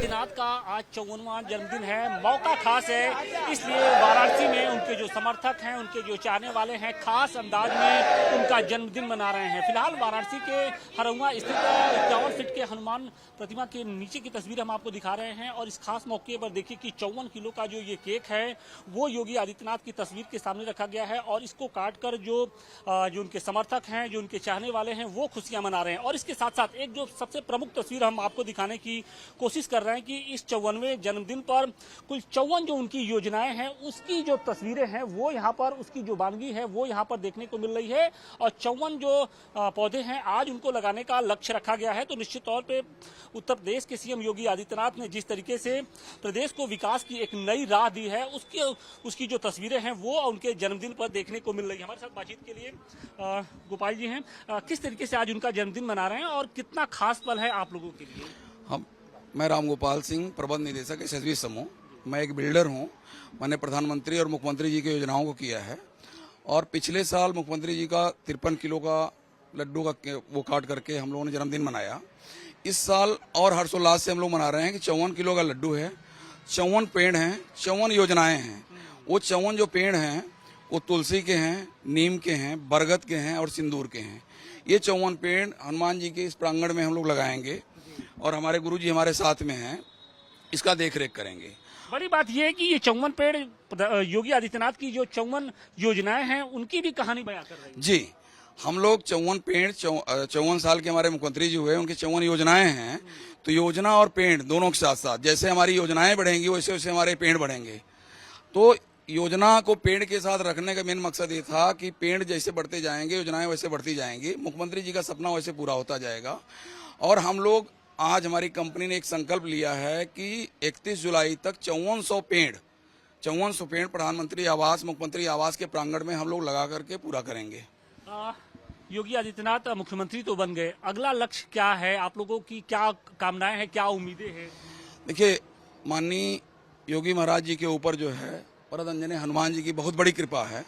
आदित्यनाथ का आज 54वां जन्मदिन है। मौका खास है, इसलिए वाराणसी में उनके जो समर्थक हैं, उनके जो चाहने वाले हैं, खास अंदाज में उनका जन्मदिन मना रहे हैं। फिलहाल वाराणसी के हरौआ स्थित 51 फीट के हनुमान प्रतिमा के नीचे की तस्वीर हम आपको दिखा रहे हैं और इस खास मौके पर देखिए कि 54 किलो का जो ये केक है वो योगी आदित्यनाथ की तस्वीर के सामने रखा गया है और इसको काटकर जो उनके समर्थक हैं, जो उनके चाहने वाले हैं, वो खुशियां मना रहे हैं। और इसके साथ साथ एक जो सबसे प्रमुख तस्वीर हम आपको दिखाने की कोशिश कर रहे हैं कि इस 54वें जन्मदिन पर कुल 54 जो उनकी योजनाएं हैं उसकी जो तस्वीरें हैं वो यहाँ पर, उसकी जो वानगी है वो यहाँ पर देखने को मिल रही है। और 54 जो पौधे हैं आज उनको लगाने का लक्ष्य रखा गया है। तो निश्चित तौर पे उत्तर प्रदेश के सीएम योगी आदित्यनाथ ने जिस तरीके से प्रदेश को विकास की एक नई राह दी है उसकी जो तस्वीरें हैं वो उनके जन्मदिन पर देखने को मिल रही है। हमारे साथ बातचीत के लिए गोपाल जी हैं। किस तरीके से आज उनका जन्मदिन मना रहे हैं और कितना खास पल है आप लोगों के लिए? मैं राम गोपाल सिंह, प्रबंध निदेशक SSB समूह। मैं एक बिल्डर हूं। मैंने प्रधानमंत्री और मुख्यमंत्री जी की योजनाओं को किया है और पिछले साल मुख्यमंत्री जी का 53 किलो का लड्डू का वो काट करके हम लोगों ने जन्मदिन मनाया। इस साल और हर्षोल्लास से हम लोग मना रहे हैं कि 54 किलो का लड्डू है, 54 पेड़ हैं, 54 योजनाएं हैं। वो 54 जो पेड़ हैं वो तुलसी के हैं, नीम के हैं, बरगद के हैं और सिंदूर के हैं। ये 54 पेड़ हनुमान जी के इस प्रांगण में हम लोग लगाएंगे और हमारे गुरुजी हमारे साथ में हैं, इसका देख रेख करेंगे। बड़ी बात यह है कि ये 54 पेड़ योगी आदित्यनाथ की जो 54 योजनाएं हैं उनकी भी कहानी बयां कर रही है। जी, हम लोग 54 पेड़ 54 साल के हमारे मुख्यमंत्री जी हुए, उनकी 54 योजनाएं हैं। तो योजना और पेड़ दोनों के साथ साथ जैसे हमारी योजनाएं बढ़ेंगी वैसे वैसे हमारे पेड़ बढ़ेंगे। तो योजना को पेड़ के साथ रखने का मेन मकसद ये था कि पेड़ जैसे बढ़ते जाएंगे योजनाएं वैसे बढ़ती जाएंगी, मुख्यमंत्री जी का सपना वैसे पूरा होता जाएगा। और हम लोग आज हमारी कंपनी ने एक संकल्प लिया है कि 31 जुलाई तक 5400 पेड़ प्रधानमंत्री आवास, मुख्यमंत्री आवास के प्रांगण में हम लोग लगा करके पूरा करेंगे। योगी आदित्यनाथ मुख्यमंत्री तो बन गए, अगला लक्ष्य क्या है? आप लोगों की क्या कामनाएं हैं, क्या उम्मीदें हैं? देखिए, माननीय योगी महाराज जी के ऊपर जो है परमंजन हनुमान जी की बहुत बड़ी कृपा है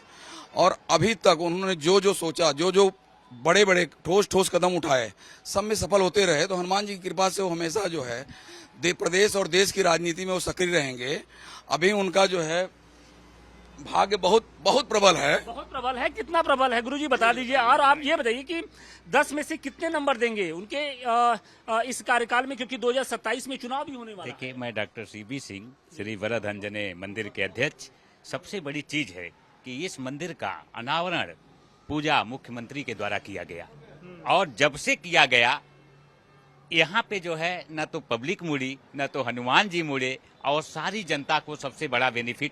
और अभी तक उन्होंने जो जो सोचा, जो जो बड़े बड़े ठोस कदम उठाए, सब में सफल होते रहे। तो हनुमान जी की कृपा से वो हमेशा जो है प्रदेश और देश की राजनीति में वो सक्रिय रहेंगे। अभी उनका जो है भाग्य बहुत बहुत प्रबल है। बहुत प्रबल है। कितना प्रबल है गुरुजी बता दीजिए। और आप ये बताइए कि 10 में से कितने नंबर देंगे उनके इस कार्यकाल में, क्योंकि 2027 में चुनाव भी होने वाला है। देखिए, मैं डॉक्टर CB सिंह, श्री वरद अंजने मंदिर के अध्यक्ष। सबसे बड़ी चीज है कि इस मंदिर का अनावरण पूजा मुख्यमंत्री के द्वारा किया गया और जब से किया गया यहाँ पे जो है न तो पब्लिक मुड़ी, न तो हनुमान जी मुड़े और सारी जनता को सबसे बड़ा बेनिफिट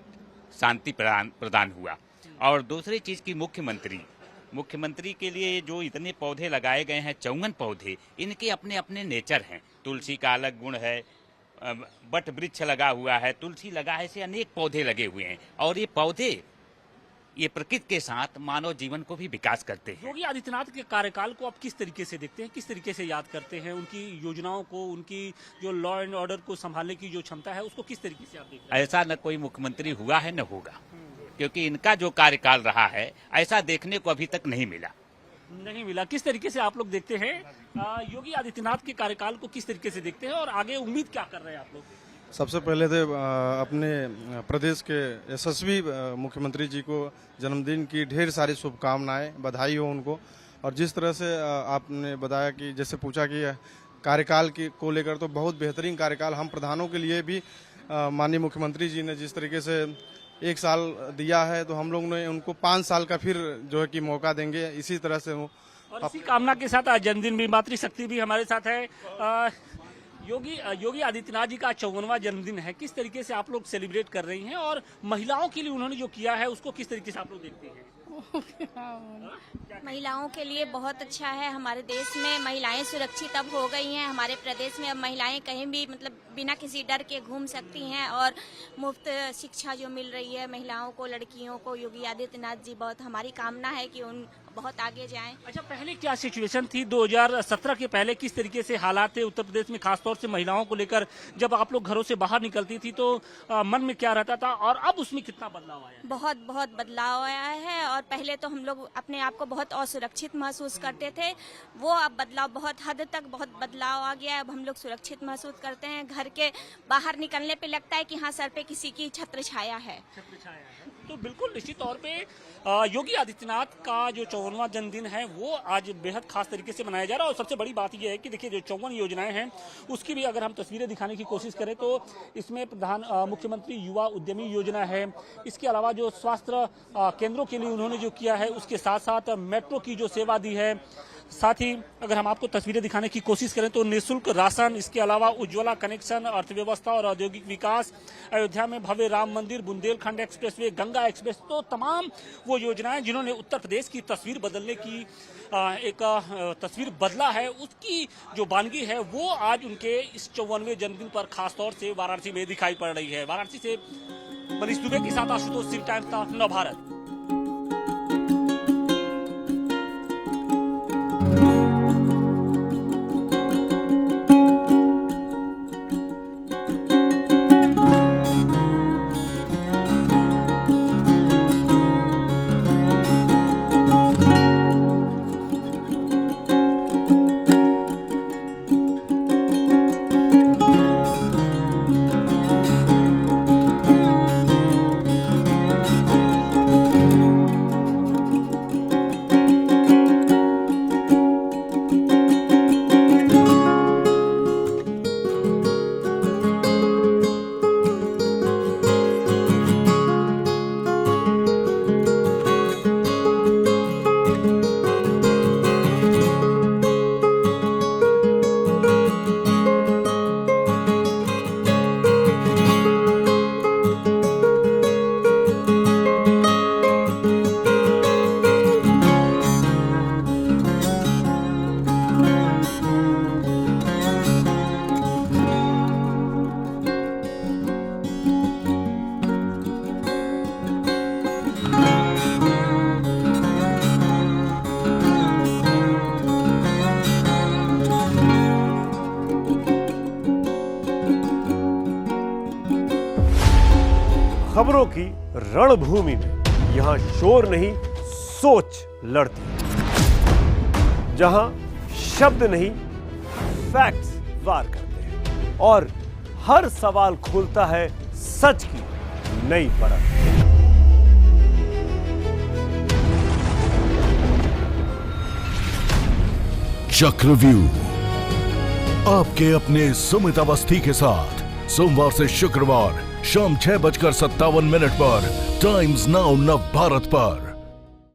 शांति प्रदान हुआ। और दूसरी चीज की मुख्यमंत्री के लिए जो इतने पौधे लगाए गए हैं, 54 पौधे, इनके अपने अपने नेचर हैं। तुलसी का अलग गुण है, बट वृक्ष लगा हुआ है, तुलसी लगा है, ऐसे अनेक पौधे लगे हुए हैं और ये पौधे ये प्रकृति के साथ मानव जीवन को भी विकास करते हैं। योगी आदित्यनाथ के कार्यकाल को आप किस तरीके से देखते हैं, किस तरीके से याद करते हैं? उनकी योजनाओं को, उनकी जो लॉ एंड ऑर्डर को संभालने की जो क्षमता है उसको किस तरीके से आप देखते हैं? ऐसा न कोई मुख्यमंत्री हुआ है न होगा, क्योंकि इनका जो कार्यकाल रहा है ऐसा देखने को अभी तक नहीं मिला। किस तरीके से आप लोग देखते हैं योगी आदित्यनाथ के कार्यकाल को, किस तरीके से देखते हैं और आगे उम्मीद क्या कर रहे हैं आप लोग? सबसे पहले तो अपने प्रदेश के यशस्वी मुख्यमंत्री जी को जन्मदिन की ढेर सारी शुभकामनाएं, बधाई हो उनको। और जिस तरह से आपने बताया कि जैसे पूछा कि कार्यकाल को लेकर, तो बहुत बेहतरीन कार्यकाल हम प्रधानों के लिए भी माननीय मुख्यमंत्री जी ने जिस तरीके से 1 साल दिया है, तो हम लोग ने उनको 5 साल का फिर जो है कि मौका देंगे। इसी तरह से और इसी कामना के साथ आज जन्मदिन भी, मातृशक्ति भी हमारे साथ है। योगी आदित्यनाथ जी का 54वां जन्मदिन है, किस तरीके से आप लोग सेलिब्रेट कर रही हैं और महिलाओं के लिए उन्होंने जो किया है उसको किस तरीके से आप लोग देखते हैं? महिलाओं के लिए बहुत अच्छा है। हमारे देश में महिलाएं सुरक्षित अब हो गई हैं। हमारे प्रदेश में अब महिलाएं कहीं भी मतलब बिना किसी डर के घूम सकती हैं और मुफ्त शिक्षा जो मिल रही है महिलाओं को, लड़कियों को, योगी आदित्यनाथ जी बहुत, हमारी कामना है कि बहुत आगे जाएं। अच्छा, पहले क्या सिचुएशन थी 2017 के पहले, किस तरीके से हालात थे उत्तर प्रदेश में, खासतौर से महिलाओं को लेकर? जब आप लोग घरों से बाहर निकलती थी तो मन में क्या रहता था, और अब उसमें कितना बदलाव आया? बहुत बहुत बदलाव आया है। और पहले तो हम लोग अपने आप को बहुत असुरक्षित महसूस करते थे, वो अब बदलाव बहुत हद तक बहुत बदलाव आ गया है। अब हम लोग सुरक्षित महसूस करते हैं। घर के बाहर निकलने पे लगता है कि हाँ, सर पे किसी की छत्र छाया है। तो बिल्कुल निश्चित तौर पे योगी आदित्यनाथ का जो 54वां जन्मदिन है वो आज बेहद खास तरीके से मनाया जा रहा है। और सबसे बड़ी बात यह है कि देखिए, जो 54 योजनाएं हैं उसकी भी अगर हम तस्वीरें दिखाने की कोशिश करें तो इसमें मुख्यमंत्री युवा उद्यमी योजना है। इसके अलावा जो स्वास्थ्य केंद्रों के लिए उन्होंने जो किया है, उसके साथ साथ मेट्रो की जो सेवा दी है, साथ ही अगर हम आपको तस्वीरें दिखाने की कोशिश करें तो निःशुल्क राशन, इसके अलावा उज्ज्वला कनेक्शन, अर्थव्यवस्था और औद्योगिक विकास, अयोध्या में भव्य राम मंदिर, बुंदेलखंड एक्सप्रेसवे, गंगा एक्सप्रेस, तो तमाम वो योजनाएं जिन्होंने उत्तर प्रदेश की तस्वीर बदलने की एक तस्वीर बदला है, उसकी जो बानगी है वो आज उनके इस 54वें जन्मदिन पर खासतौर से वाराणसी में दिखाई पड़ रही है। वाराणसी से मनीष दुबे के साथ आशुतोष सिंह, टाइम्स ऑफ नवभारत। खबरों की रणभूमि में यहां शोर नहीं, सोच लड़ती है। जहां शब्द नहीं, फैक्ट्स वार करते हैं और हर सवाल खोलता है सच की नई परत। चक्रव्यूह आपके अपने सुमित अवस्थी के साथ सोमवार से शुक्रवार शाम 6:57 पर टाइम्स नाउ नवभारत पर।